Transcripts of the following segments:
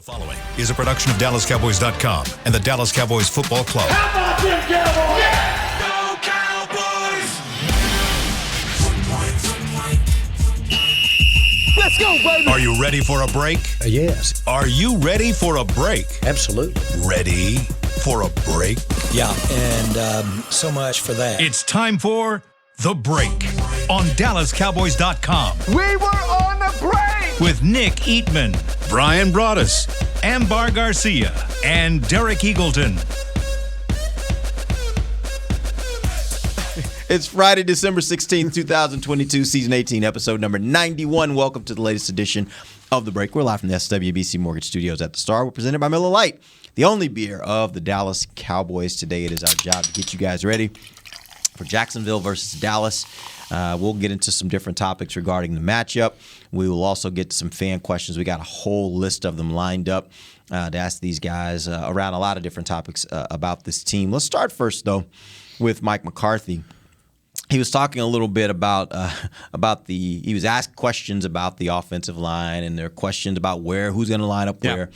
The following is a production of DallasCowboys.com and the Dallas Cowboys Football Club. How about them Cowboys? Yeah! Go Cowboys! Let's go, baby! Are you ready for a break? Yes. Are you ready for a break? Absolutely. Ready for a break? Yeah, and so much for that. It's time for The Break on DallasCowboys.com. We were on the break! With Nick Eatman, Brian Broaddus, Ambar Garcia, and Derek Eagleton. It's Friday, December 16th, 2022, Season 18, Episode number 91. Welcome to the latest edition of The Break. We're live from the SWBC Mortgage Studios at the Star. We're presented by Miller Lite, the only beer of the Dallas Cowboys. Today it is our job to get you guys ready for Jacksonville versus Dallas. We'll get into some different topics regarding the matchup. We will also get to some fan questions. We got a whole list of them lined up to ask these guys around a lot of different topics about this team. Let's start first, though, with Mike McCarthy. He was talking a little bit about he was asked questions about the offensive line, and there are questions about who's going to line up where.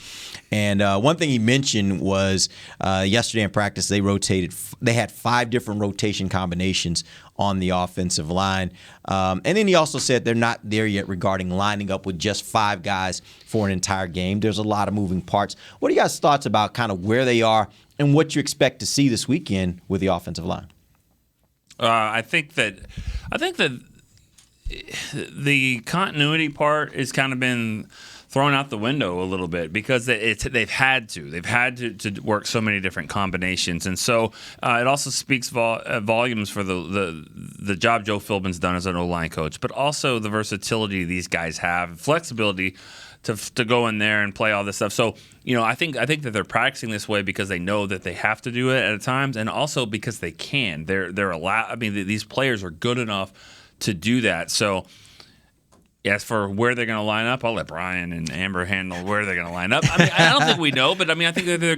And one thing he mentioned was yesterday in practice they had 5 different rotation combinations on the offensive line. And then he also said they're not there yet regarding lining up with just 5 guys for an entire game. There's a lot of moving parts. What are you guys' thoughts about kind of where they are and what you expect to see this weekend with the offensive line? I think that the continuity part has kind of been thrown out the window a little bit because they've had to work so many different combinations, and so it also speaks volumes for the job Joe Philbin's done as an O-line coach, but also the versatility these guys have, flexibility to go in there and play all this stuff. So, I think that they're practicing this way because they know that they have to do it at times, and also because they can. They're allowed. I mean, these players are good enough to do that. So, as for where they're going to line up, I'll let Brian and Amber handle where they're going to line up. I mean, I don't think we know, but I mean, I think that they're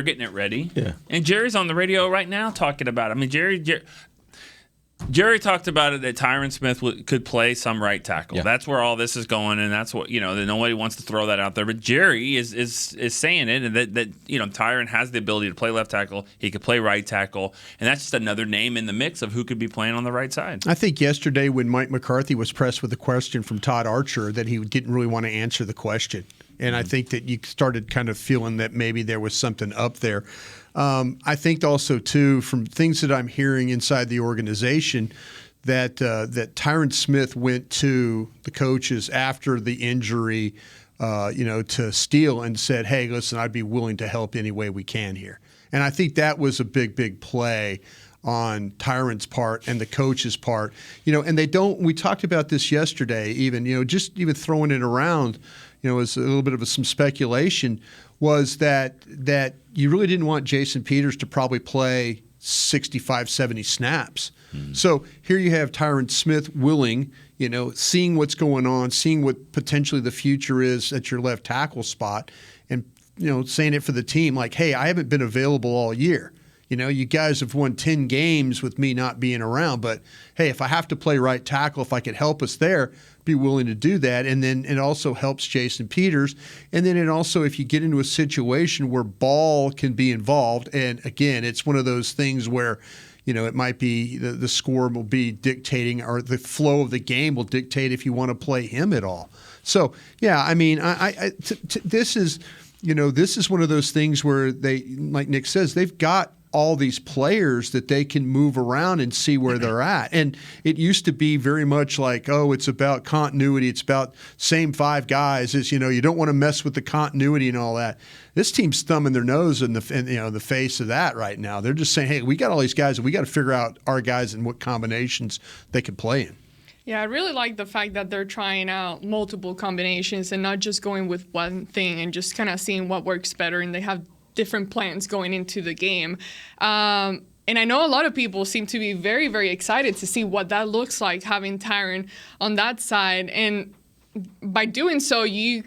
getting it ready. Yeah. And Jerry's on the radio right now talking about it. I mean, Jerry talked about it that Tyron Smith could play some right tackle. Yeah. That's where all this is going, and that's what that nobody wants to throw that out there. But Jerry is saying it, and that Tyron has the ability to play left tackle. He could play right tackle, and that's just another name in the mix of who could be playing on the right side. I think yesterday when Mike McCarthy was pressed with a question from Todd Archer that he didn't really want to answer the question, and I think that you started kind of feeling that maybe there was something up there. I think also, too, from things that I'm hearing inside the organization, that Tyron Smith went to the coaches after the injury, to Steele and said, hey, listen, I'd be willing to help any way we can here. And I think that was a big, big play on Tyron's part and the coach's part. And they don't – we talked about this yesterday even, just even throwing it around, as a little bit of some speculation – was that you really didn't want Jason Peters to probably play 65, 70 snaps. So here you have Tyron Smith willing, seeing what's going on, seeing what potentially the future is at your left tackle spot, and, saying it for the team like, hey, I haven't been available all year. You guys have won 10 games with me not being around, but, hey, if I have to play right tackle, if I could help us there, be willing to do that. And then it also helps Jason Peters. And then it also, if you get into a situation where ball can be involved, and again, it's one of those things where, it might be the score will be dictating, or the flow of the game will dictate if you want to play him at all. So, yeah, I mean, this is, this is one of those things where they, like Nick says, they've got all these players that they can move around and see where they're at. And it used to be very much like, it's about continuity. It's about same 5 guys. You don't want to mess with the continuity and all that. This team's thumbing their nose in the face of that right now. They're just saying, hey, we got all these guys, and we got to figure out our guys and what combinations they can play in. Yeah, I really like the fact that they're trying out multiple combinations and not just going with one thing and just kind of seeing what works better, and they have different plans going into the game. And I know a lot of people seem to be very, very excited to see what that looks like, having Tyron on that side. And by doing so, you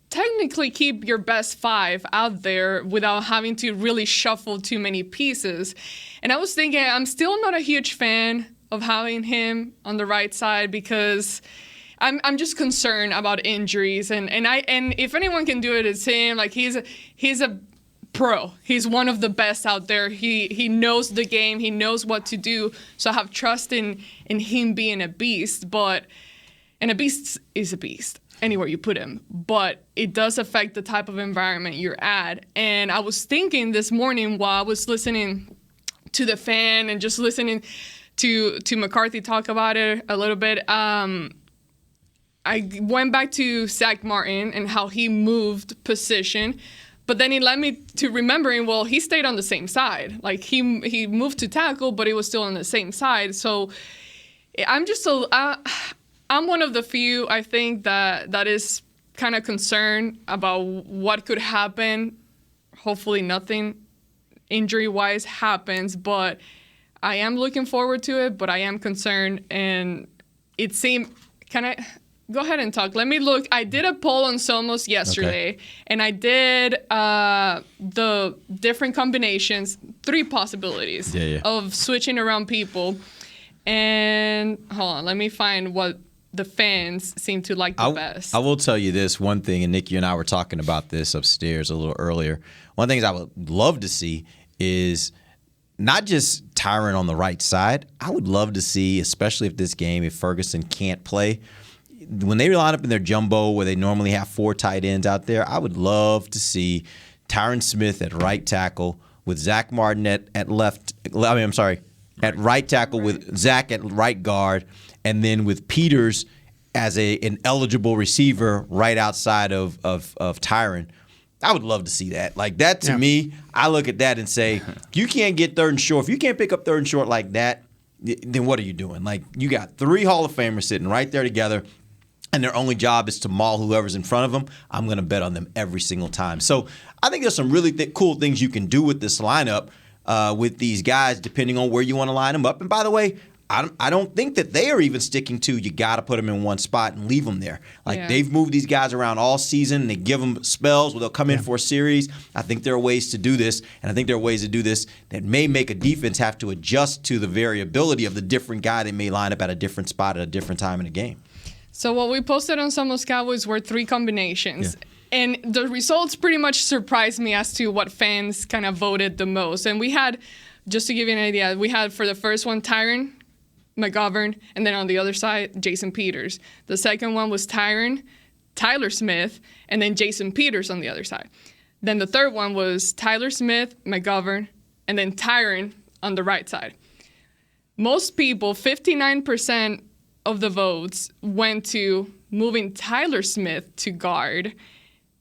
technically keep your best 5 out there without having to really shuffle too many pieces. And I was thinking, I'm still not a huge fan of having him on the right side because I'm just concerned about injuries, and if anyone can do it, it's him. Like he's a pro. He's one of the best out there. He knows the game. He knows what to do. So I have trust in him being a beast. And a beast is a beast anywhere you put him. But it does affect the type of environment you're at. And I was thinking this morning while I was listening to the fan and just listening to McCarthy talk about it a little bit. I went back to Zach Martin and how he moved position. But then it led me to remembering, well, he stayed on the same side. Like he moved to tackle, but he was still on the same side. So I'm just I'm one of the few, I think, that is kind of concerned about what could happen. Hopefully nothing injury-wise happens, but I am looking forward to it, but I am concerned. And it seemed, can I go ahead and talk? Let me look. I did a poll on Somos yesterday, and I did the different combinations, 3 possibilities of switching around people. And hold on, let me find what the fans seem to like the best. I will tell you this one thing, and Nick, you and I were talking about this upstairs a little earlier. One of the things I would love to see is not just Tyron on the right side. I would love to see, especially if this game, if Ferguson can't play, when they line up in their jumbo where they normally have 4 tight ends out there, I would love to see Tyron Smith at right tackle with Zach Martin at left. At right tackle with Zach at right guard, and then with Peters as an eligible receiver right outside of Tyron. I would love to see that. Like that to me, I look at that and say, you can't get 3rd and short. If you can't pick up 3rd and short like that, then what are you doing? Like you got 3 Hall of Famers sitting right there together, and their only job is to maul whoever's in front of them. I'm going to bet on them every single time. So I think there's some really cool things you can do with this lineup with these guys, depending on where you want to line them up. And by the way, I don't think that they are even sticking to you got to put them in one spot and leave them there. Like they've moved these guys around all season. And they give them spells where they'll come in for a series. I think there are ways to do this, and I think there are ways to do this that may make a defense have to adjust to the variability of the different guy that may line up at a different spot at a different time in the game. So what we posted on Somos Cowboys were 3 combinations. Yeah. And the results pretty much surprised me as to what fans kind of voted the most. And we had, just to give you an idea, we had for the first one, Tyron, McGovern, and then on the other side, Jason Peters. The second one was Tyron, Tyler Smith, and then Jason Peters on the other side. Then the third one was Tyler Smith, McGovern, and then Tyron on the right side. Most people, 59% of the votes went to moving Tyler Smith to guard,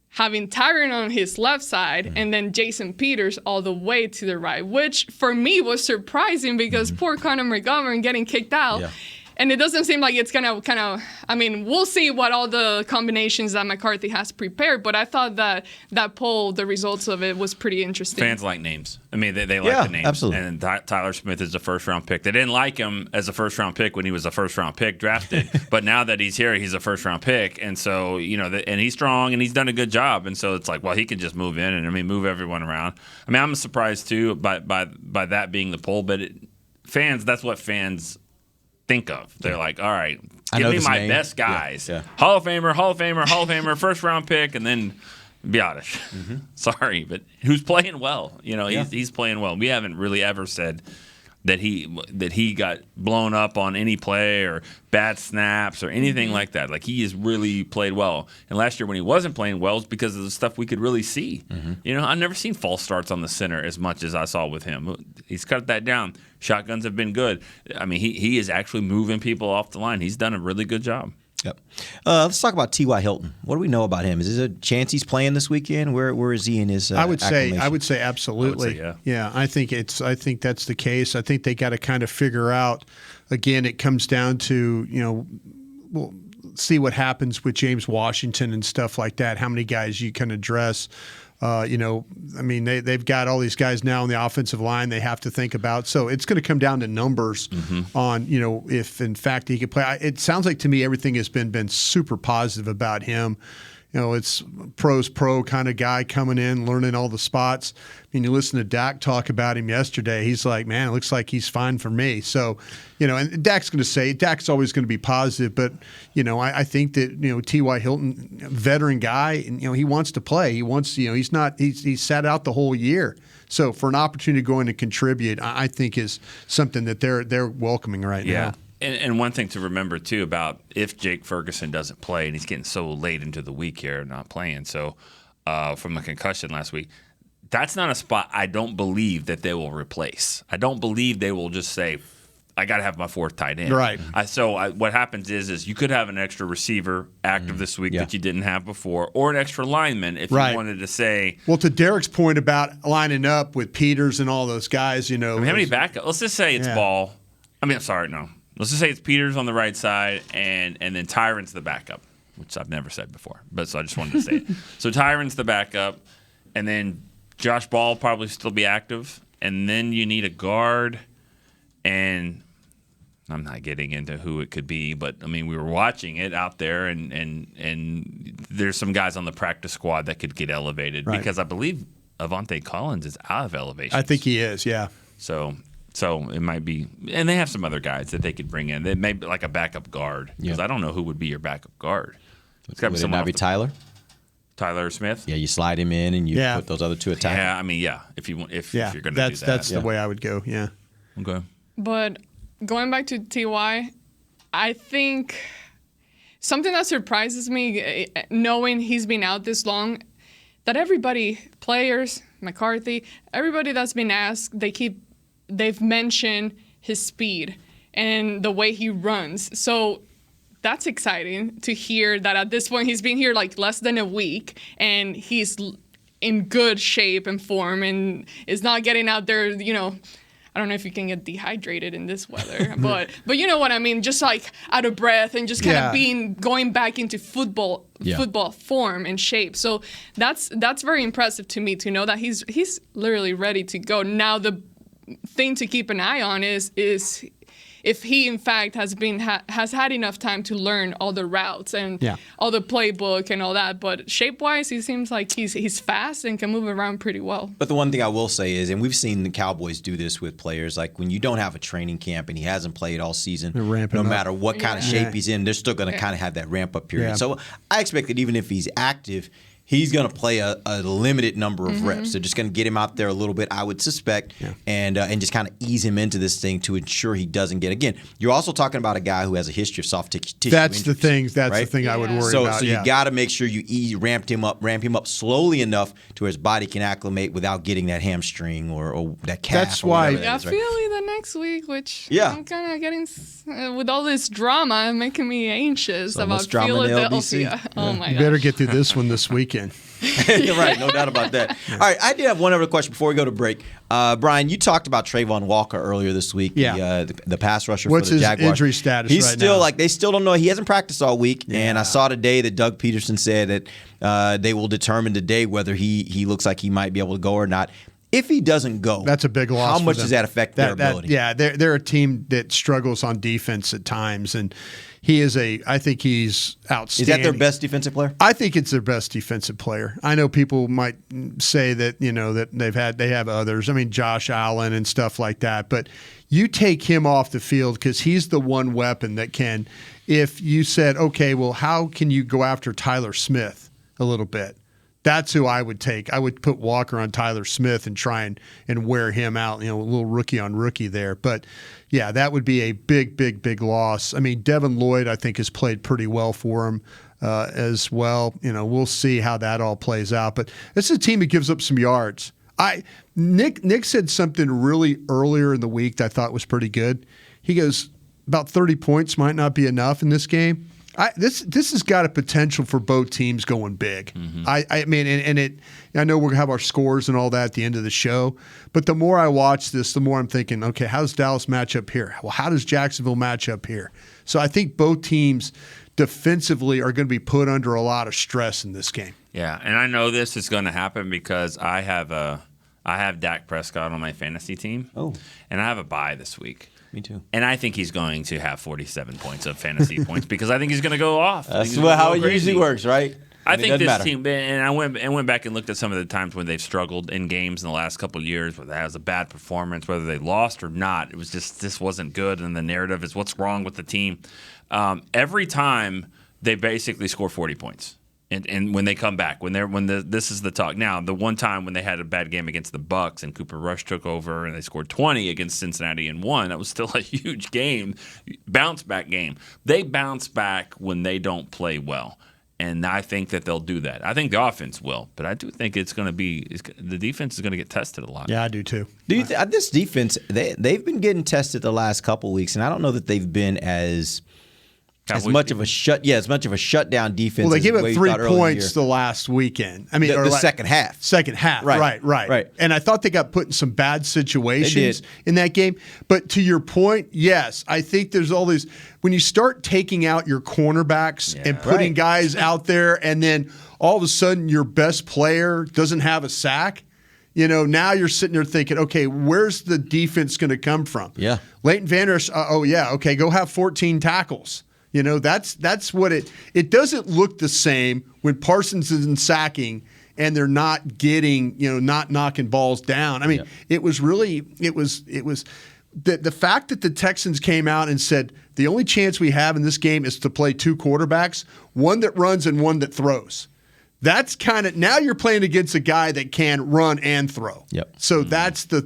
having Tyron on his left side, and then Jason Peters all the way to the right, which for me was surprising because poor Connor McGovern getting kicked out. Yeah. And it doesn't seem like it's going to kind of, I mean, we'll see what all the combinations that McCarthy has prepared, but I thought that poll, the results of it was pretty interesting. Fans like names. I mean, they like the names. Absolutely. And Tyler Smith is a first-round pick. They didn't like him as a first-round pick when he was a first-round pick drafted, but now that he's here, he's a first-round pick. And so, and he's strong and he's done a good job. And so it's like, well, he can just move in and, move everyone around. I mean, I'm surprised, too, by that being the poll, but fans, that's what fans think of. They're like, all right, give me my best guys. Yeah. Hall of Famer, first round pick, and then Biotish. Sorry, but who's playing well? He's playing well. We haven't really ever said that he got blown up on any play or bad snaps or anything like that. Like, he has really played well. And last year when he wasn't playing well, it's because of the stuff we could really see. I've never seen false starts on the center as much as I saw with him. He's cut that down. Shotguns have been good. I mean, he is actually moving people off the line. He's done a really good job. Yep. Let's talk about T.Y. Hilton. What do we know about him? Is there a chance he's playing this weekend? Where is he in his I would say absolutely. I Would say, yeah. I think that's the case. I think they got to kind of figure out. Again, it comes down to we'll see what happens with James Washington and stuff like that. How many guys you can address. They've got all these guys now on the offensive line they have to think about. So it's going to come down to numbers on, if in fact he could play. It sounds like to me everything has been super positive about him. it's pros pro kind of guy coming in, learning all the spots. I mean, you listen to Dak talk about him yesterday. He's like, man, it looks like he's fine for me. So, and Dak's always going to be positive, but, I think that, T.Y. Hilton, veteran guy, and, he wants to play. He wants, he's sat out the whole year. So for an opportunity to go in and contribute, I think is something that they're welcoming right now. And one thing to remember, too, about if Jake Ferguson doesn't play, and he's getting so late into the week here, not playing, so from a concussion last week, that's not a spot I don't believe that they will replace. I don't believe they will just say, I got to have my fourth tight end. Right. What happens is you could have an extra receiver active this week that you didn't have before, or an extra lineman if you wanted to say. Well, to Derek's point about lining up with Peters and all those guys, how many backup? Let's just say it's Ball. Let's just say it's Peters on the right side, and then Tyron's the backup, which I've never said before, so I just wanted to say it. So Tyron's the backup, and then Josh Ball will probably still be active, and then you need a guard, and I'm not getting into who it could be, but we were watching it out there, and there's some guys on the practice squad that could get elevated because I believe Avante Collins is out of elevation. I think he is, yeah. So it might be, and they have some other guys that they could bring in. They may be like a backup guard because I don't know who would be your backup guard. It's got to be someone. Not be Tyler. Tyler Smith. Yeah, you slide him in and you put those other two at tackle. Yeah, if you're going to do that, that's the way I would go. Yeah. Okay. But going back to Ty, I think something that surprises me, knowing he's been out this long, that everybody, players, McCarthy, everybody that's been asked, they've mentioned his speed and the way he runs. So that's exciting to hear that at this point he's been here like less than a week and he's in good shape and form and is not getting out there, I don't know if you can get dehydrated in this weather, but you know what I mean, just like out of breath and just kind of going back into football form and shape. So that's very impressive to me to know that he's literally ready to go. Now the thing to keep an eye on is if he in fact has had enough time to learn all the routes and all the playbook and all that. But shape-wise, he seems like he's fast and can move around pretty well. But the one thing I will say is, and we've seen the Cowboys do this with players, like when you don't have a training camp and he hasn't played all season, no matter what kind of shape he's in, they're still going to kind of have that ramp-up period. Yeah. So I expect that even if he's active, he's going to play a limited number of reps. They're just going to get him out there a little bit, I would suspect, and just kind of ease him into this thing to ensure he doesn't get. Again, you're also talking about a guy who has a history of soft tissue That's injuries, the thing I would worry about. So you got to make sure you ramp him up slowly enough to where his body can acclimate without getting that hamstring or that calf. That's why. Yeah, Philly the next week, which I'm kind of getting with all this drama, making me anxious about Philadelphia. Oh my god! You better get through this one this weekend. You're right, no doubt about that. All right, I did have one other question before we go to break. Brian, you talked about Trayvon Walker earlier this week, the pass rusher for the Jaguars. What's his injury status He's right still now? They still don't know. He hasn't practiced all week, and I saw today that Doug Peterson said that they will determine today whether he looks like he might be able to go or not. If he doesn't go, that's a big loss. How much does that affect their ability? They're a team that struggles on defense at times, and I think he's outstanding. Is that their best defensive player? I think it's their best defensive player. I know people might say that that they have others. I mean, Josh Allen and stuff like that. But you take him off the field because he's the one weapon that can. If you said, okay, well, how can you go after Tyler Smith a little bit? That's who I would take. I would put Walker on Tyler Smith and try and wear him out, a little rookie on rookie there. But, yeah, that would be a big, big, big loss. I mean, Devin Lloyd, I think, has played pretty well for him as well. We'll see how that all plays out. But this is a team that gives up some yards. Nick said something really earlier in the week that I thought was pretty good. He goes, about 30 points might not be enough in this game. This has got a potential for both teams going big. I mean, I know we're gonna have our scores and all that at the end of the show, but the more I watch this, the more I'm thinking, okay, how does Dallas match up here? Well, how does Jacksonville match up here? So I think both teams defensively are going to be put under a lot of stress in this game. Yeah, and I know this is going to happen because I have Dak Prescott on my fantasy team. And I have a bye this week. Me too. And I think he's going to have 47 points of fantasy points because I think he's going to go off. That's how it usually works, right? I think doesn't this matter. team, and I went back and looked at some of the times when they've struggled in games in the last couple of years, whether that was a bad performance, whether they lost or not. It was just this wasn't good, and the narrative is what's wrong with the team. Every time they basically score 40 points. And when they come back, this is the talk. Now, the one time when they had a bad game against the Bucks and Cooper Rush took over and they scored 20 against Cincinnati and won, that was still a huge game, bounce back game. They bounce back when they don't play well, and I think that they'll do that. I think the offense will, but I do think it's going to be the defense is going to get tested a lot. Yeah, I do too. Do you this defense? They've been getting tested the last couple of weeks, and I don't know that they've been as much of a shutdown defense. Well, they as gave up we 3 thought earlier points in the year. the last weekend. I mean, The second half. Second half, Right. right. And I thought they got put in some bad situations in that game. But to your point, yes, I think there's all these when you start taking out your cornerbacks and putting guys out there, and then all of a sudden your best player doesn't have a sack. Now you're sitting there thinking, okay, where's the defense going to come from? Yeah. Leighton Vander Esch, okay, go have 14 tackles. That's what it doesn't look the same when Parsons isn't sacking and they're not getting, not knocking balls down. I mean, it was the fact that the Texans came out and said the only chance we have in this game is to play 2 quarterbacks, one that runs and one that throws. That's kind of now you're playing against a guy that can run and throw. Yep. So that's the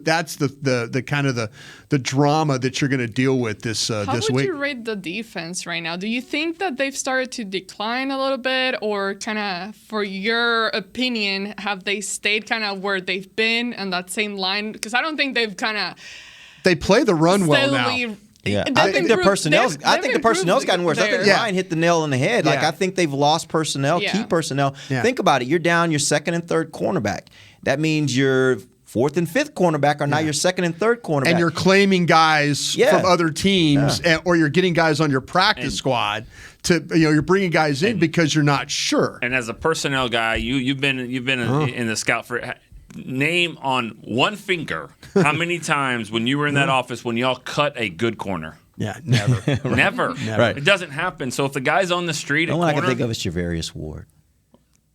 kind of the drama that you're going to deal with this How this would week. you rate the defense right now? Do you think that they've started to decline a little bit, or kind of, for your opinion, have they stayed kind of where they've been on that same line? Because I don't think they've kind of They play the run well now. Yeah, I think their personnel's. I think the personnel's gotten worse. I think Ryan hit the nail on the head. Like I think they've lost personnel, key personnel. Yeah. Think about it. You're down your second and third cornerback. That means your fourth and fifth cornerback are now your second and third cornerback. And you're claiming guys from other teams, or you're getting guys on your practice squad. You're bringing guys in because you're not sure. And as a personnel guy, you've been in the scout for. Name on one finger how many times when you were in that office when y'all cut a good corner. Yeah, never. Never. Right. It doesn't happen. So if the guy's on the street the at only one I corner, can think of is Javarius Ward.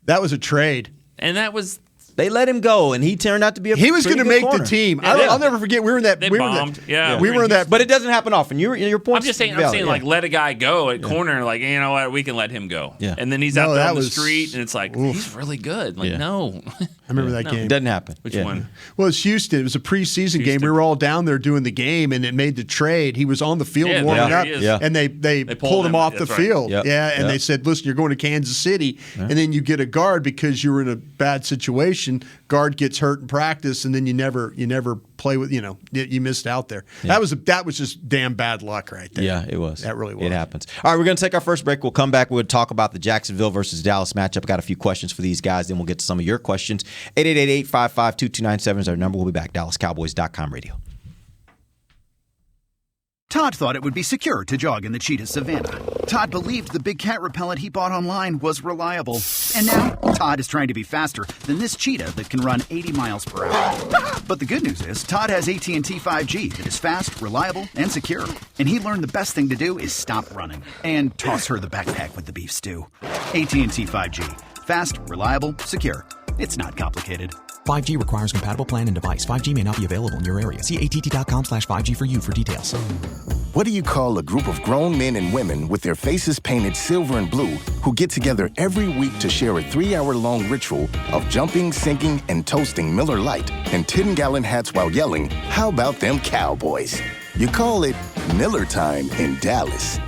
That was a trade. and that was They let him go, and he turned out to be a He was going to make the team. I'll never forget. We were in that. They we were bombed. In that, Yeah, we were in that. But it doesn't happen often. Your point. I'm saying, like, let a guy go at corner, like, you know what, we can let him go. Yeah. And then he's out there on the street, and it's like, he's really good. Like, no. I remember that game. It doesn't happen. Which one? Well, it's Houston. It was a preseason game. We were all down there doing the game, and it made the trade. He was on the field warming up, and they pulled him off the field. Yep. And they said, listen, you're going to Kansas City, and then you get a guard because you were in a bad situation. Guard gets hurt in practice, and then you never play with, you missed out there. Yeah. That was just damn bad luck right there. Yeah, it was. That really was. It happens. All right, we're going to take our first break. We'll come back. We'll talk about the Jacksonville versus Dallas matchup. I got a few questions for these guys, then we'll get to some of your questions. 888-855-2297 is our number. We'll be back. DallasCowboys.com radio. Todd thought it would be secure to jog in the cheetah savanna. Todd believed the big cat repellent he bought online was reliable. And now, Todd is trying to be faster than this cheetah that can run 80 miles per hour. But the good news is, Todd has AT&T 5G that is fast, reliable, and secure. And he learned the best thing to do is stop running and toss her the backpack with the beef stew. AT&T 5G. Fast, reliable, secure. It's not complicated. 5G requires compatible plan and device. 5G may not be available in your area. See att.com/5G for you for details. What do you call a group of grown men and women with their faces painted silver and blue who get together every week to share a 3-hour-long ritual of jumping, singing, and toasting Miller Lite in 10-gallon hats while yelling, "How about them Cowboys?" You call it Miller Time in Dallas.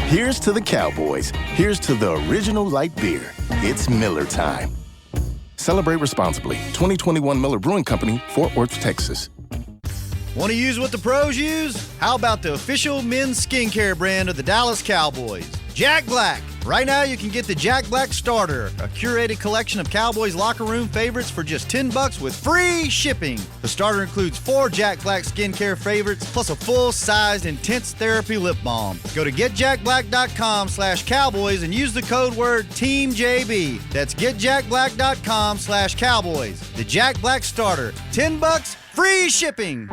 Here's to the Cowboys. Here's to the original light beer. It's Miller Time. Celebrate responsibly. 2021 Miller Brewing Company, Fort Worth, Texas. Want to use what the pros use? How about the official men's skincare brand of the Dallas Cowboys, Jack Black? Right now, you can get the Jack Black Starter, a curated collection of Cowboys locker room favorites for just $10 with free shipping. The starter includes 4 Jack Black skincare favorites, plus a full-sized intense therapy lip balm. Go to getjackblack.com/Cowboys and use the code word TEAMJB. That's getjackblack.com/Cowboys. The Jack Black Starter, $10, free shipping.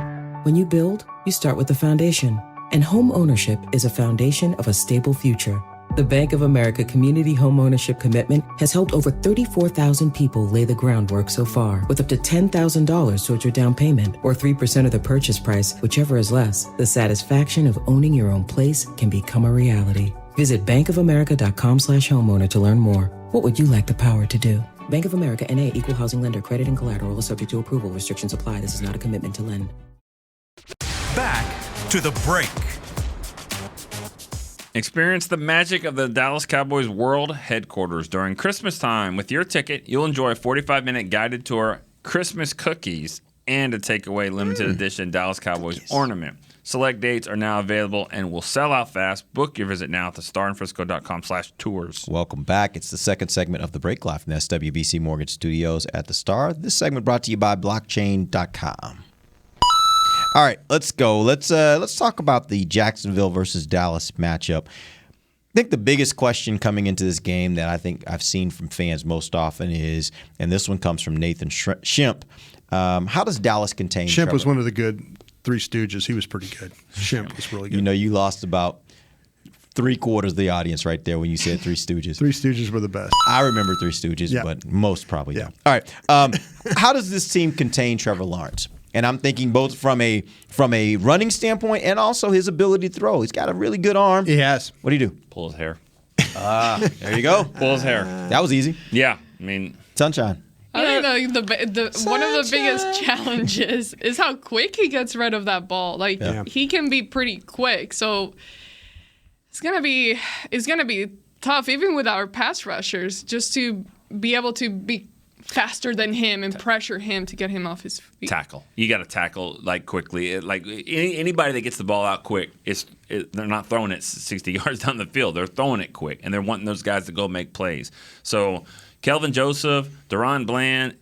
When you build, you start with the foundation. And home ownership is a foundation of a stable future. The Bank of America Community Homeownership Commitment has helped over 34,000 people lay the groundwork so far, with up to $10,000 towards your down payment or 3% of the purchase price, whichever is less. The satisfaction of owning your own place can become a reality. Visit bankofamerica.com/homeowner to learn more. What would you like the power to do? Bank of America N.A. Equal Housing Lender. Credit and collateral is subject to approval. Restrictions apply. This is not a commitment to lend. Back to the break. Experience the magic of the Dallas Cowboys World Headquarters during Christmas time. With your ticket, you'll enjoy a 45-minute guided tour, Christmas cookies, and a takeaway limited edition Dallas Cowboys ornament. Select dates are now available and will sell out fast. Book your visit now at thestarinfrisco.com/tours. Welcome back. It's the second segment of the break, live from the SWBC Mortgage Studios at the Star. This segment brought to you by blockchain.com. All right, let's go. Let's talk about the Jacksonville versus Dallas matchup. I think the biggest question coming into this game that I think I've seen from fans most often is, and this one comes from Nathan Shemp, how does Dallas contain Shemp Trevor? was one of the good Three Stooges. He was pretty good. Shemp was really good. You know, you lost about 3/4 of the audience right there when you said Three Stooges. Three Stooges were the best. I remember Three Stooges, Yeah. but most probably Yeah. don't. All right. How does this team contain Trevor Lawrence? And I'm thinking both from a running standpoint and also his ability to throw. He's got a really good arm. He has. What do you do? Pull his hair. There you go. Pull his hair. That was easy. Yeah, I mean, sunshine. I think the one of the biggest challenges is how quick he gets rid of that ball. Like he can be pretty quick, so it's gonna be tough even with our pass rushers just to be able to be faster than him and pressure him to get him off his feet. Tackle. You got to tackle like quickly. Anybody that gets the ball out quick, they're not throwing it 60 yards down the field. They're throwing it quick, and they're wanting those guys to go make plays. So Kelvin Joseph, Deron Bland,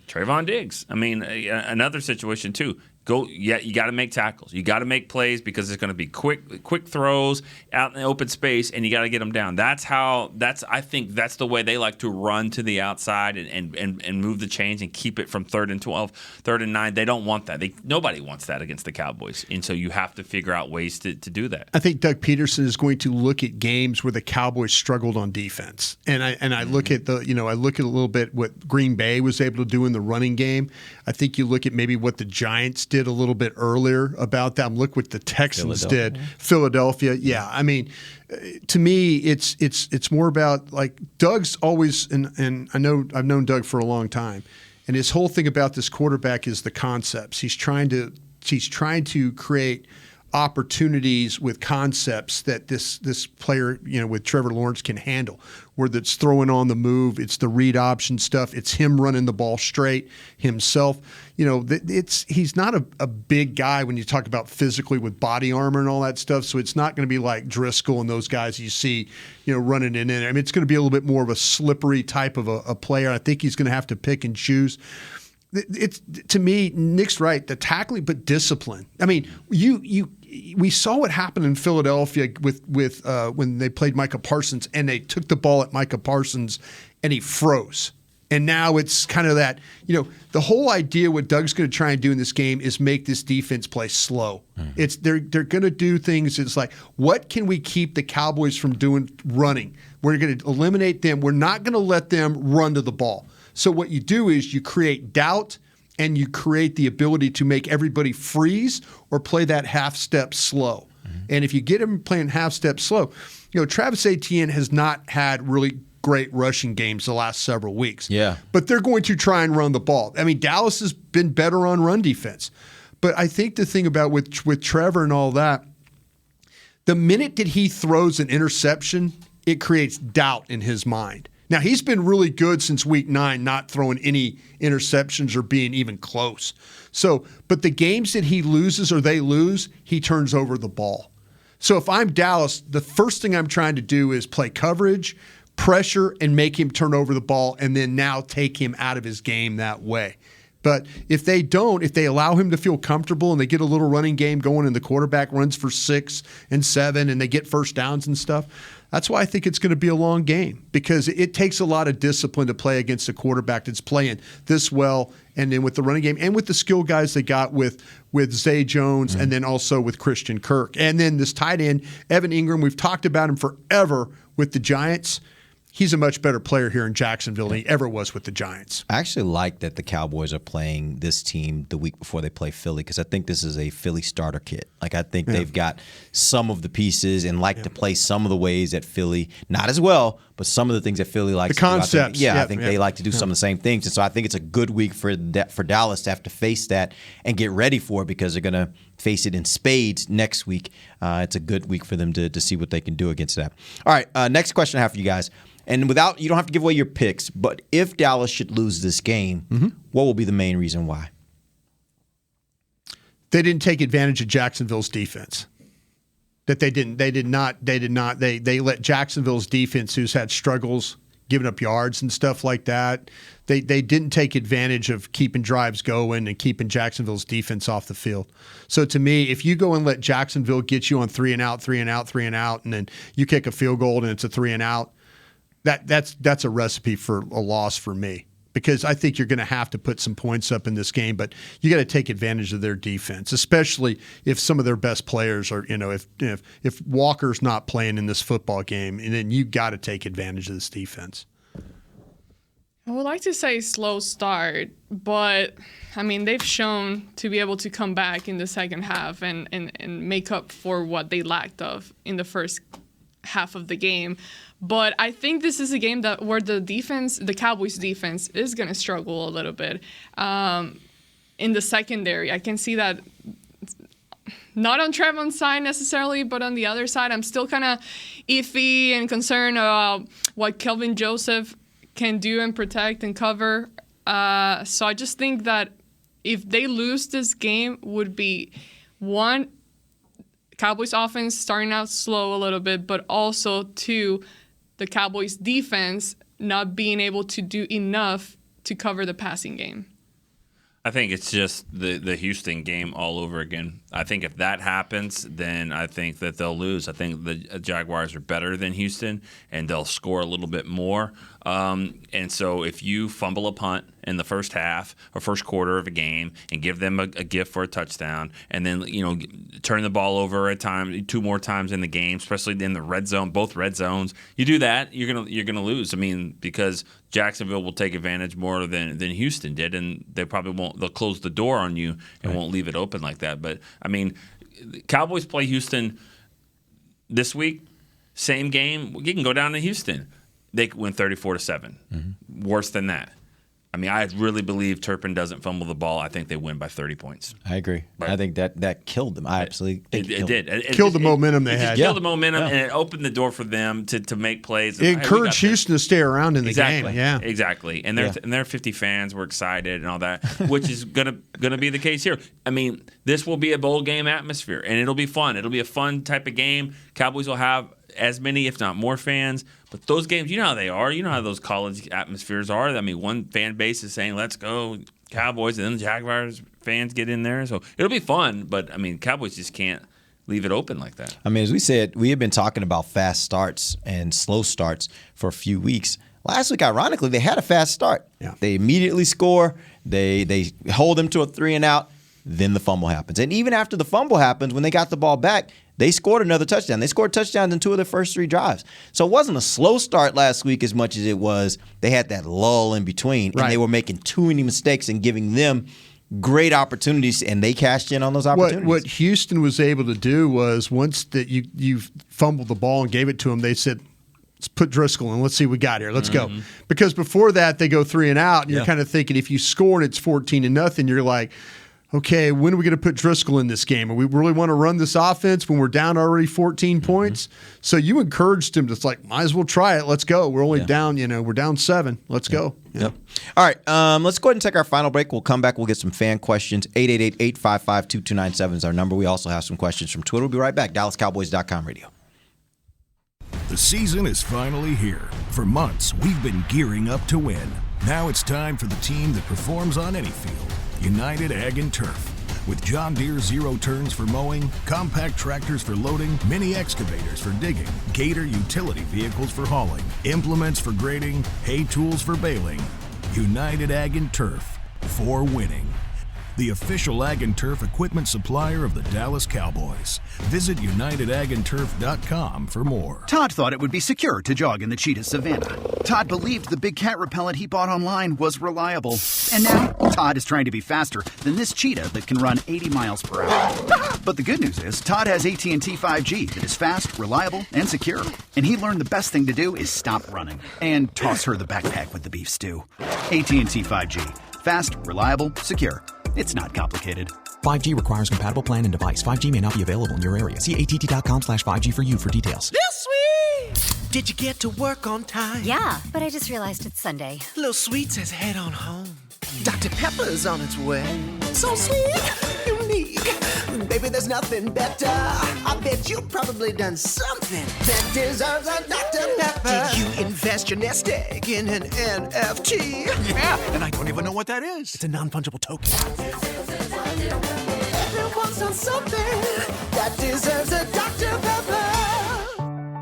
Trayvon Diggs. I mean, another situation too. You got to make tackles. You got to make plays because it's going to be quick throws out in the open space, and you got to get them down. I think that's the way they like to run to the outside and move the chains and keep it from 3rd and 12, 3rd and 9. They don't want that. Nobody wants that against the Cowboys, and so you have to figure out ways to do that. I think Doug Peterson is going to look at games where the Cowboys struggled on defense, and I look at a little bit what Green Bay was able to do in the running game. I think you look at maybe what the Giants did a little bit earlier about them. Look what the Texans did. Philadelphia. Yeah. I mean, to me, it's more about like Doug's always, and I know I've known Doug for a long time, and his whole thing about this quarterback is the concepts. He's trying to create opportunities with concepts that this player, with Trevor Lawrence can handle, whether it's throwing on the move, it's the read option stuff, it's him running the ball straight himself. He's not a big guy when you talk about physically with body armor and all that stuff, so it's not going to be like Driscoll and those guys you see, running in there. I mean, it's going to be a little bit more of a slippery type of a player. I think he's going to have to pick and choose. It's, to me, Nick's right. The tackling, but discipline. I mean, we saw what happened in Philadelphia with when they played Micah Parsons and they took the ball at Micah Parsons and he froze. And now it's kind of that, the whole idea what Doug's going to try and do in this game is make this defense play slow. It's they're going to do things. It's like, what can we keep the Cowboys from doing running? We're going to eliminate them. We're not going to let them run to the ball. So what you do is you create doubt and you create the ability to make everybody freeze or play that half step slow. And if you get them playing half step slow, Travis Etienne has not had really great rushing games the last several weeks. Yeah. But they're going to try and run the ball. I mean, Dallas has been better on run defense. But I think the thing about with Trevor and all that, the minute that he throws an interception, it creates doubt in his mind. Now, he's been really good since week 9, not throwing any interceptions or being even close. So, but the games that he loses or they lose, he turns over the ball. So if I'm Dallas, the first thing I'm trying to do is play coverage, pressure, and make him turn over the ball, and then now take him out of his game that way. But if they don't, if they allow him to feel comfortable and they get a little running game going and the quarterback runs for 6 and 7 and they get first downs and stuff, that's why I think it's going to be a long game, because it takes a lot of discipline to play against a quarterback that's playing this well, and then with the running game and with the skill guys they got with Zay Jones and then also with Christian Kirk. And then this tight end, Evan Ingram, we've talked about him forever with the Giants. He's a much better player here in Jacksonville than he ever was with the Giants. I actually like that the Cowboys are playing this team the week before they play Philly, because I think this is a Philly starter kit. Like, I think they've got some of the pieces and like to play some of the ways that Philly, not as well, but some of the things that Philly likes the to do. concepts. I think they like to do some of the same things. And so I think it's a good week for Dallas to have to face that and get ready for it, because they're going to face it in spades next week. It's a good week for them to see what they can do against that. All right, next question I have for you guys. And you don't have to give away your picks, but if Dallas should lose this game, what will be the main reason why? They didn't take advantage of Jacksonville's defense. They let Jacksonville's defense, who's had struggles giving up yards and stuff like that, they didn't take advantage of keeping drives going and keeping Jacksonville's defense off the field. So to me, if you go and let Jacksonville get you on 3 and out, and then you kick a field goal and it's a 3 and out, that's a recipe for a loss for me, because I think you're going to have to put some points up in this game, but you got to take advantage of their defense, especially if some of their best players are, if Walker's not playing in this football game, and then you got to take advantage of this defense. I would like to say slow start, but I mean, they've shown to be able to come back in the second half and make up for what they lacked of in the first half of the game. But I think this is a game where the Cowboys defense is going to struggle a little bit in the secondary. I can see that, not on Trevon's side necessarily, but on the other side, I'm still kind of iffy and concerned about what Kelvin Joseph can do and protect and cover. So I just think that if they lose this game, would be one, Cowboys offense starting out slow a little bit, but also two, the Cowboys defense not being able to do enough to cover the passing game. I think it's just the Houston game all over again. I think if that happens, then I think that they'll lose. I think the Jaguars are better than Houston, and they'll score a little bit more. And so if you fumble a punt in the first half or first quarter of a game and give them a gift for a touchdown, and then turn the ball over at time 2 more times in the game, especially in the red zone, both red zones, you do that, you're gonna lose. I mean, because Jacksonville will take advantage more than Houston did, and they probably won't. They'll close the door on you and won't leave it open like that. But I mean, Cowboys play Houston this week, same game. You can go down to Houston. They win 34-7. Worse than that. I mean, I really believe Turpin doesn't fumble the ball. I think they win by 30 points. I agree. But I think that killed them. I absolutely think it did. It killed the momentum they had. Killed the momentum, and it opened the door for them to make plays. It encouraged Houston to stay around in the game. Yeah, exactly. And their 50 fans were excited and all that, which is gonna be the case here. I mean, this will be a bowl game atmosphere, and it'll be fun. It'll be a fun type of game. Cowboys will have as many, if not more, fans. But those games, you know how they are. You know how those college atmospheres are. I mean, one fan base is saying, let's go Cowboys, and then the Jaguars fans get in there. So it'll be fun, but, I mean, Cowboys just can't leave it open like that. I mean, as we said, we have been talking about fast starts and slow starts for a few weeks. Last week, ironically, they had a fast start. Yeah. They immediately score. They hold them to a 3 and out. Then the fumble happens. And even after the fumble happens, when they got the ball back, they scored another touchdown. They scored touchdowns in 2 of their first 3 drives. So it wasn't a slow start last week as much as it was they had that lull in between. And they were making too many mistakes and giving them great opportunities, and they cashed in on those opportunities. What Houston was able to do was, once that you fumbled the ball and gave it to them, they said, let's put Driscoll in. Let's see what we got here. Let's go. Because before that, they go 3 and out, and you're kind of thinking, if you score and it's 14-0, you're like, okay, when are we going to put Driscoll in this game? And we really want to run this offense when we're down already 14 points. So you encouraged him to, it's like, might as well try it. Let's go. We're only down, we're down 7. Let's go. Yep. All right, let's go ahead and take our final break. We'll come back. We'll get some fan questions. 888-855-2297 is our number. We also have some questions from Twitter. We'll be right back. DallasCowboys.com radio. The season is finally here. For months, we've been gearing up to win. Now it's time for the team that performs on any field, United Ag and Turf. With John Deere zero turns for mowing, compact tractors for loading, mini excavators for digging, Gator utility vehicles for hauling, implements for grading, hay tools for baling. United Ag and Turf, for winning. The official Ag and Turf equipment supplier of the Dallas Cowboys. Visit UnitedAgAndTurf.com for more. Todd thought it would be secure to jog in the cheetah savanna. Todd believed the big cat repellent he bought online was reliable. And now, Todd is trying to be faster than this cheetah that can run 80 miles per hour. But the good news is, Todd has AT&T 5G that is fast, reliable, and secure. And he learned the best thing to do is stop running and toss her the backpack with the beef stew. AT&T 5G. Fast, reliable, secure. It's not complicated. 5G requires compatible plan and device. 5G may not be available in your area. See att.com/5G for you for details. This week! Did you get to work on time? Yeah, but I just realized it's Sunday. Little Sweet says head on home. Dr. Pepper's on its way. So sweet, unique. Baby, there's nothing better. I bet you've probably done something that deserves a Dr. Pepper. Did you invest your nest egg in an NFT? Yeah, and I don't even know what that is. It's a non-fungible token. Everyone's done something that deserves a Dr. Pepper.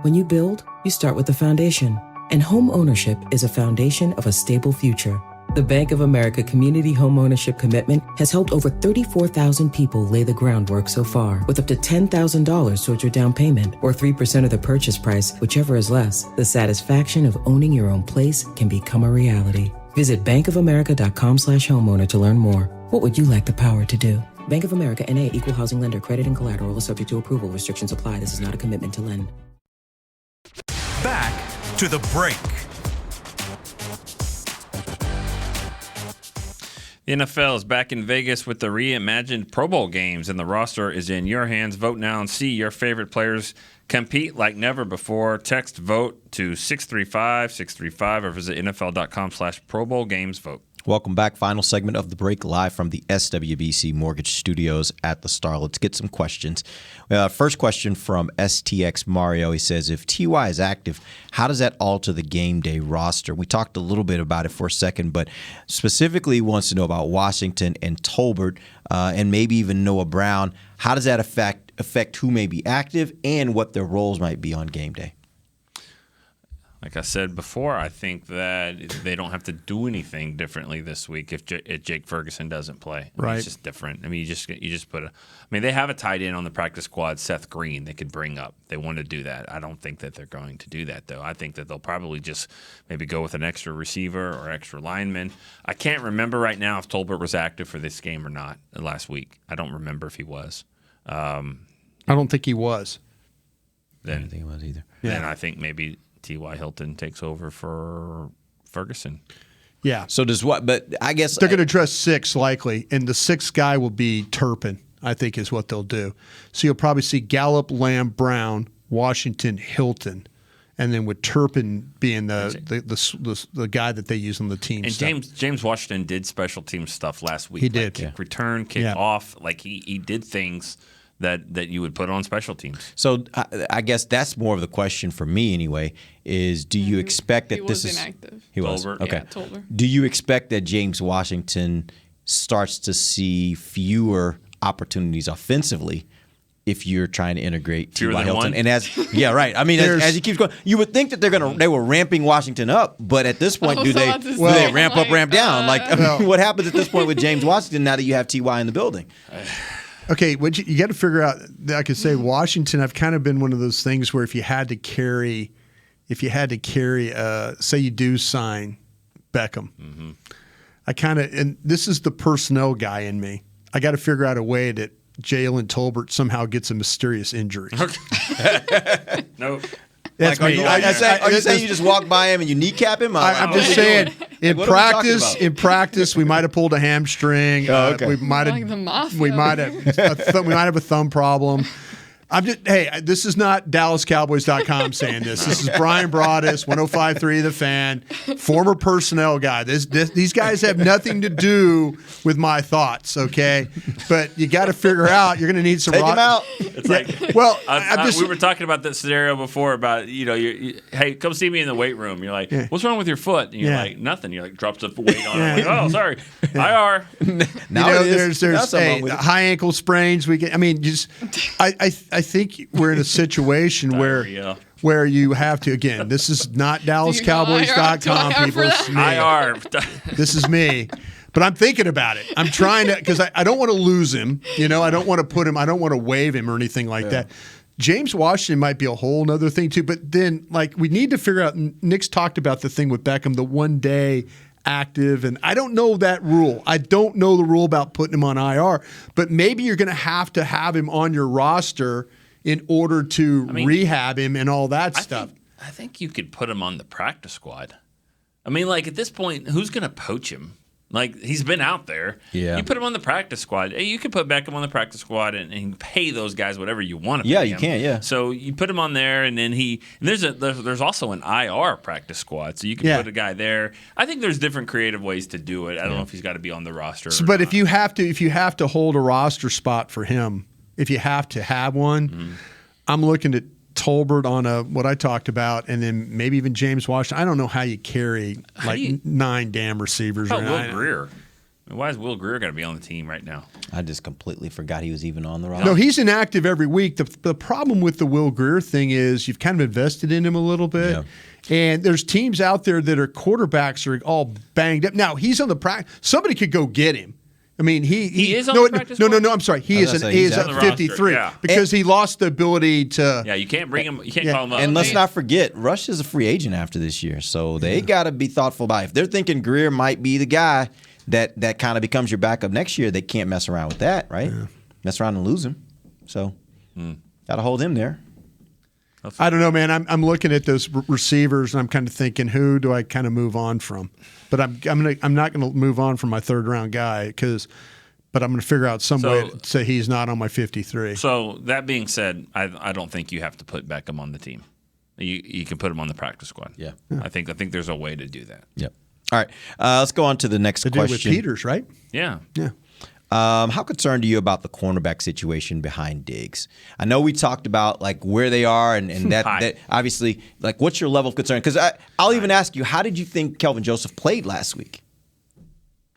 When you build, you start with the foundation. And home ownership is a foundation of a stable future. The Bank of America Community Homeownership Commitment has helped over 34,000 people lay the groundwork so far, with up to $10,000 towards your down payment or 3% of the purchase price, whichever is less. The satisfaction of owning your own place can become a reality. Visit bankofamerica.com/homeowner to learn more. What would you like the power to do? Bank of America N.A. Equal Housing Lender. Credit and collateral is subject to approval. Restrictions apply. This is not a commitment to lend. Back to the break. The NFL is back in Vegas with the reimagined Pro Bowl games, and the roster is in your hands. Vote now and see your favorite players compete like never before. Text VOTE to 635-635 or visit NFL.com/Pro Bowl games vote. Welcome back. Final segment of the break, live from the SWBC Mortgage Studios at the Star. Let's get some questions. First question from STX Mario. He says, if TY is active, how does that alter the game day roster? We talked a little bit about it for a second, but specifically he wants to know about Washington and Tolbert and maybe even Noah Brown. How does that affect who may be active and what their roles might be on game day? Like I said before, I think that they don't have to do anything differently this week if Jake Ferguson doesn't play. Right. It's just different. I mean, you just put they have a tight end on the practice squad, Seth Green, they could bring up. They want to do that. I don't think that they're going to do that, though. I think that they'll probably just maybe go with an extra receiver or extra lineman. I can't remember right now if Tolbert was active for this game or not last week. I don't remember if he was. I don't think he was. I don't think he was either. Then I think maybe T.Y. Hilton takes over for Ferguson. Yeah. So does what? But I guess they're going to dress six likely, and the sixth guy will be Turpin, I think is what they'll do. So you'll probably see Gallup, Lamb, Brown, Washington, Hilton, and then with Turpin being the guy that they use on the team. And stuff. James Washington did special team stuff last week. He did. Kick return, kick off. Like he did things that you would put on special teams. So I guess that's more of the question for me anyway, is do you expect that this is – inactive. He was? Tolbert. Okay. Yeah, Tolbert. Do you expect that James Washington starts to see fewer opportunities offensively if you're trying to integrate T.Y. Hilton? And as I mean, as he keeps going, you would think that they were ramping Washington up, but at this point, do they ramp up, ramp down? What happens at this point with James Washington now that you have T.Y. in the building? Okay, what you got to figure out. I could say Washington. I've kind of been one of those things where if you had to carry, say you do sign Beckham, I kind of, and this is the personnel guy in me. I got to figure out a way that Jalen Tolbert somehow gets a mysterious injury. Nope. Are you saying you just walk by him and you kneap him? I'm just saying, in practice, we might have pulled a hamstring. We might have a thumb problem. This is not DallasCowboys.com saying this. This is Brian Broaddus, 105.3 The Fan, former personnel guy. These guys have nothing to do with my thoughts, okay? But you got to figure out, you're going to need some... Take him out. It's like, well, we were talking about that scenario before about, hey, come see me in the weight room. You're like, what's wrong with your foot? And you're like, nothing. You're like, drops the weight on it. Like, oh, sorry. IR. There's high ankle sprains. I think we're in a situation where you have to, again, this is not DallasCowboys.com, people. This is me. IR. This is me. But I'm thinking about it. I'm trying to, because I don't want to lose him. I don't want to put him, I don't want to waive him or anything like that. James Washington might be a whole other thing too. But then, we need to figure out, Nick's talked about the thing with Beckham, the 1 day active, and I don't know that rule. I don't know the rule about putting him on IR, but maybe you're going to have him on your roster in order to rehab him and all that stuff. I think you could put him on the practice squad. At this point, who's going to poach him? He's been out there. Yeah. You put him on the practice squad. You can put Beckham on the practice squad and pay those guys whatever you want to pay them. Yeah, you can, yeah. So you put him on there, and then there's also an IR practice squad, so you can put a guy there. I think there's different creative ways to do it. I don't know if he's got to be on the roster. But if you have to hold a roster spot for him, if you have to have one, I'm looking at Tolbert on what I talked about, and then maybe even James Washington. I don't know how you carry 9 damn receivers. How about Will Greer? Why is Will Greer going to be on the team right now? I just completely forgot he was even on the roster. No, he's inactive every week. The problem with the Will Greer thing is you've kind of invested in him a little bit. Yeah. And there's teams out there that are quarterbacks are all banged up. Now, he's on the practice. Somebody could go get him. He is on the practice squad? No, I'm sorry. He is at 53 because he lost the ability to. Yeah, you can't bring him. You can't call him up. And let's not forget, Rush is a free agent after this year, so they got to be thoughtful about it. If they're thinking Greer might be the guy that kind of becomes your backup next year, they can't mess around with that, right? Yeah. Mess around and lose him. So got to hold him there. I don't know, man. I'm looking at those receivers, and I'm kind of thinking, who do I kind of move on from? But I'm not going to move on from my 3rd round guy but I'm going to figure out some way to say he's not on my 53. So that being said, I don't think you have to put Beckham on the team. You can put him on the practice squad. Yeah. I think there's a way to do that. Yep. All right. Let's go on to the next question. With Peters, right? Yeah. Yeah. How concerned are you about the cornerback situation behind Diggs? I know we talked about where they are and that obviously what's your level of concern? Because I'll even ask you, how did you think Kelvin Joseph played last week?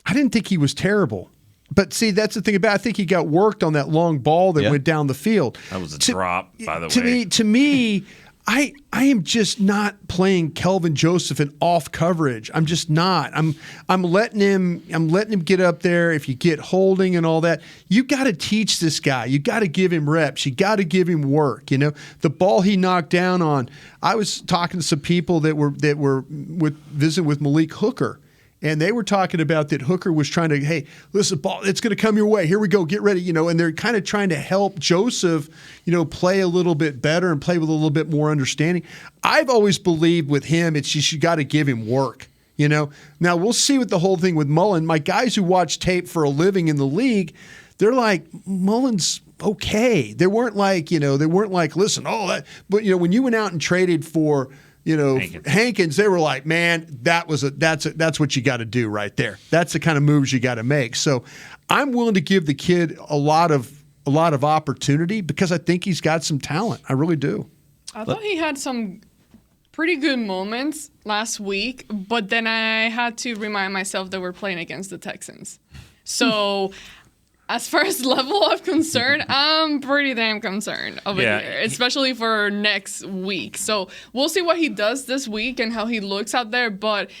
I didn't think he was terrible. But see, that's the thing about it. I think he got worked on that long ball that went down the field. That was a drop, by the way. To me, I am just not playing Kelvin Joseph in off coverage. I'm just not. I'm letting him get up there. If you get holding and all that, you got to teach this guy. You got to give him reps. You got to give him work. The ball he knocked down on. I was talking to some people that were visiting with Malik Hooker. And they were talking about that Hooker was trying to, hey, listen, ball, it's going to come your way. Here we go. Get ready. And they're kind of trying to help Joseph, play a little bit better and play with a little bit more understanding. I've always believed with him, it's just you got to give him work. Now we'll see with the whole thing with Mullen. My guys who watch tape for a living in the league, they're like, Mullen's okay. They weren't like, listen, but when you went out and traded for, Hankins, they were like, man, that's what you got to do right there. That's the kind of moves you got to make. So I'm willing to give the kid a lot of opportunity because I think he's got some talent. I really do. I thought he had some pretty good moments last week, but then I had to remind myself that we're playing against the Texans. So as far as level of concern, I'm pretty damn concerned over here, especially for next week. So we'll see what he does this week and how he looks out there. But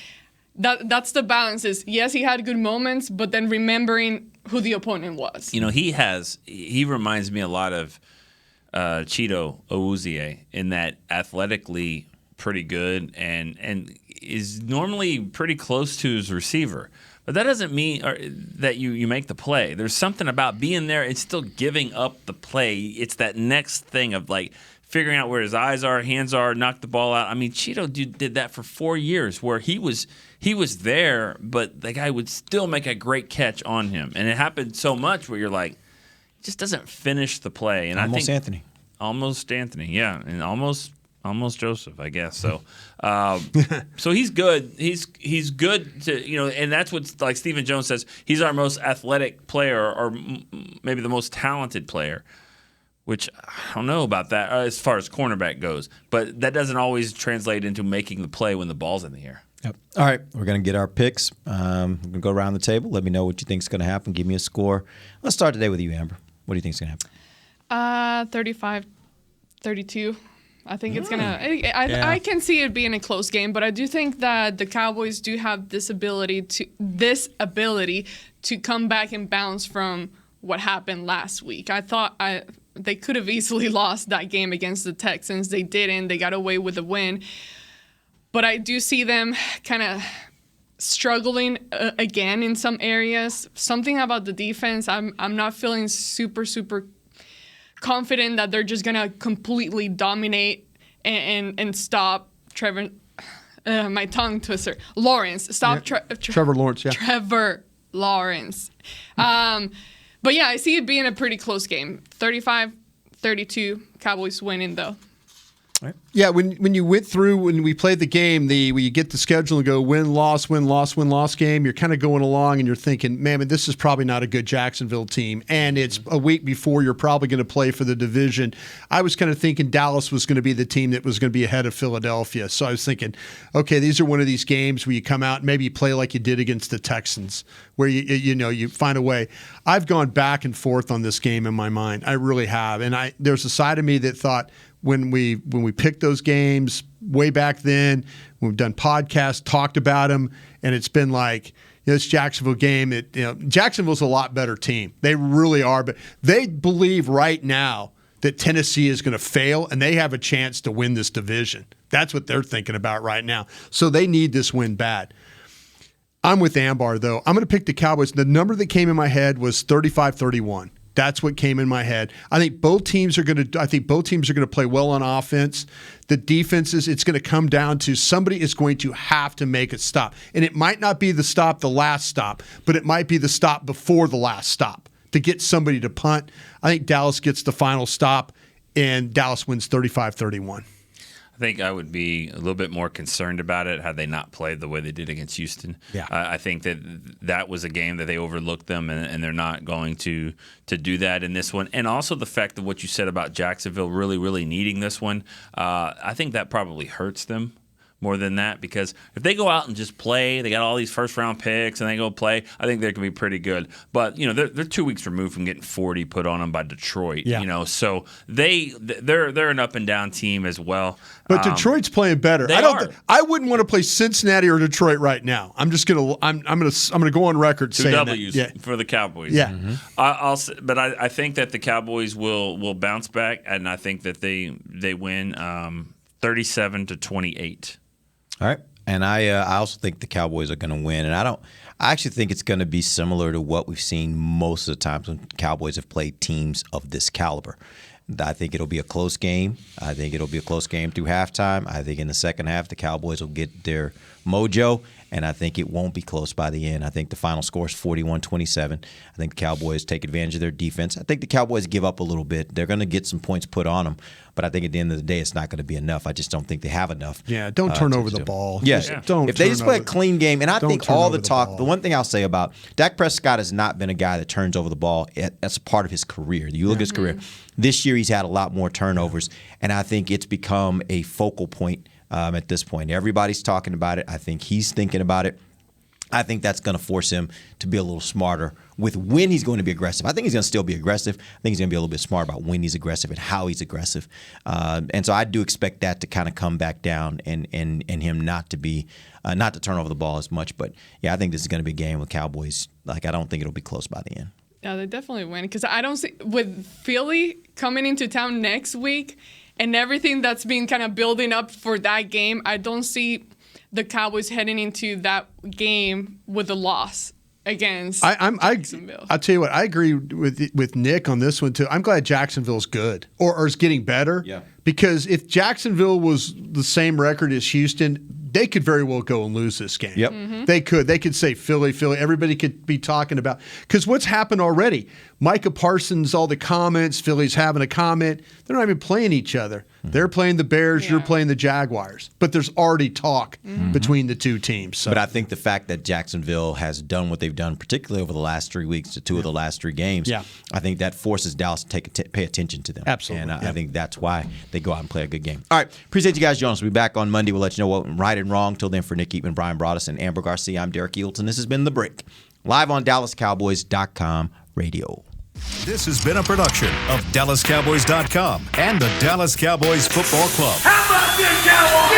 that's the balance is, yes, he had good moments, but then remembering who the opponent was. He reminds me a lot of Cheeto Awuzie in that athletically pretty good and is normally pretty close to his receiver. But that doesn't mean that you make the play. There's something about being there and still giving up the play. It's that next thing of figuring out where his eyes are, hands are, knock the ball out. I mean, Cheeto did that for 4 years where he was there, but the guy would still make a great catch on him. And it happened so much where you're like, just doesn't finish the play. And almost I think Anthony. Almost Anthony, yeah, and almost Joseph, I guess. So, so he's good. He's good to and that's what like Stephen Jones says. He's our most athletic player, or maybe the most talented player. Which I don't know about that as far as cornerback goes, but that doesn't always translate into making the play when the ball's in the air. Yep. All right, we're going to get our picks. We're going to go around the table. Let me know what you think is going to happen. Give me a score. Let's start today with you, Amber. What do you think is going to happen? 35-32. I think it's going to – I can see it being a close game, but I do think that the Cowboys do have this ability to come back and bounce from what happened last week. I thought they could have easily lost that game against the Texans. They didn't. They got away with a win. But I do see them kind of struggling again in some areas. Something about the defense, I'm not feeling super confident that they're just going to completely dominate and stop Trevor. My tongue twister. Lawrence. Stop Trevor Lawrence, yeah. Trevor Lawrence. But yeah, I see it being a pretty close game. 35-32, Cowboys winning though. Right. Yeah, when you went through, when we played the game, when you get the schedule and go win-loss game, you're kind of going along and you're thinking, man, this is probably not a good Jacksonville team. And it's a week before you're probably going to play for the division. I was kind of thinking Dallas was going to be the team that was going to be ahead of Philadelphia. So I was thinking, okay, these are one of these games where you come out and maybe you play like you did against the Texans, where you find a way. I've gone back and forth on this game in my mind. I really have. And there's a side of me that thought, when we picked those games way back then, we've done podcasts, talked about them, and it's been like, this Jacksonville game, Jacksonville's a lot better team. They really are, but they believe right now that Tennessee is going to fail and they have a chance to win this division. That's what they're thinking about right now. So they need this win bad. I'm with Ambar, though. I'm going to pick the Cowboys. The number that came in my head was 35-31. That's what came in my head. I think both teams are going to play well on offense. The defenses, it's going to come down to somebody is going to have to make a stop. And it might not be the last stop, but it might be the stop before the last stop to get somebody to punt. I think Dallas gets the final stop, and Dallas wins 35-31. I think I would be a little bit more concerned about it had they not played the way they did against Houston. Yeah. I think that was a game that they overlooked them, and they're not going to do that in this one. And also the fact of what you said about Jacksonville really, really needing this one, I think that probably hurts them more than that, because if they go out and just play, they got all these first-round picks, and they go play, I think they can be pretty good. But, they're 2 weeks removed from getting 40 put on them by Detroit, so they're an up-and-down team as well. But Detroit's playing better. I wouldn't want to play Cincinnati or Detroit right now. I'm gonna go on record saying W's that. For the Cowboys. Yeah. Mm-hmm. But I think that the Cowboys will bounce back, and I think that they win 37-28. All right. And I also think the Cowboys are going to win. And I actually think it's going to be similar to what we've seen most of the times when Cowboys have played teams of this caliber. I think it'll be a close game. I think it'll be a close game through halftime. I think in the second half, the Cowboys will get their mojo, and I think it won't be close by the end. I think the final score is 41-27. I think the Cowboys take advantage of their defense. I think the Cowboys give up a little bit. They're going to get some points put on them, but I think at the end of the day, it's not going to be enough. I just don't think they have enough. Yeah, don't turn over the ball. Yeah, if they just play a clean game, and I think all the talk, the one thing I'll say about Dak Prescott has not been a guy that turns over the ball as a part of his career. You look at his career. This year, he's had a lot more turnovers, and I think it's become a focal point at this point. Everybody's talking about it. I think he's thinking about it. I think that's going to force him to be a little smarter with when he's going to be aggressive. I think he's going to still be aggressive. I think he's going to be a little bit smart about when he's aggressive and how he's aggressive. And so I do expect that to kind of come back down and him not to be not to turn over the ball as much. But yeah, I think this is going to be a game with Cowboys. I don't think it'll be close by the end. Yeah, they definitely win, because I don't see with Philly coming into town next week and everything that's been kind of building up for that game, I don't see the Cowboys heading into that game with a loss against Jacksonville. I'll tell you what, I agree with Nick on this one too. I'm glad Jacksonville's good or is getting better. Yeah. Because if Jacksonville was the same record as Houston, they could very well go and lose this game. Yep. Mm-hmm. They could say Philly. Everybody could be talking about, because what's happened already? Micah Parsons, all the comments, Philly's having a comment. They're not even playing each other. They're playing the Bears, you're playing the Jaguars. But there's already talk between the two teams. So. But I think the fact that Jacksonville has done what they've done, particularly over the last 3 weeks to two of the last 3 games, I think that forces Dallas to pay attention to them. Absolutely. And I think that's why they go out and play a good game. All right. Appreciate you guys joining us. We'll be back on Monday. We'll let you know what went right and wrong. Till then, for Nick Eatman, Brian Broaddus, and Amber Garcia, I'm Derek Hilton. This has been The Break, live on DallasCowboys.com radio. This has been a production of DallasCowboys.com and the Dallas Cowboys Football Club. How about this, Cowboys?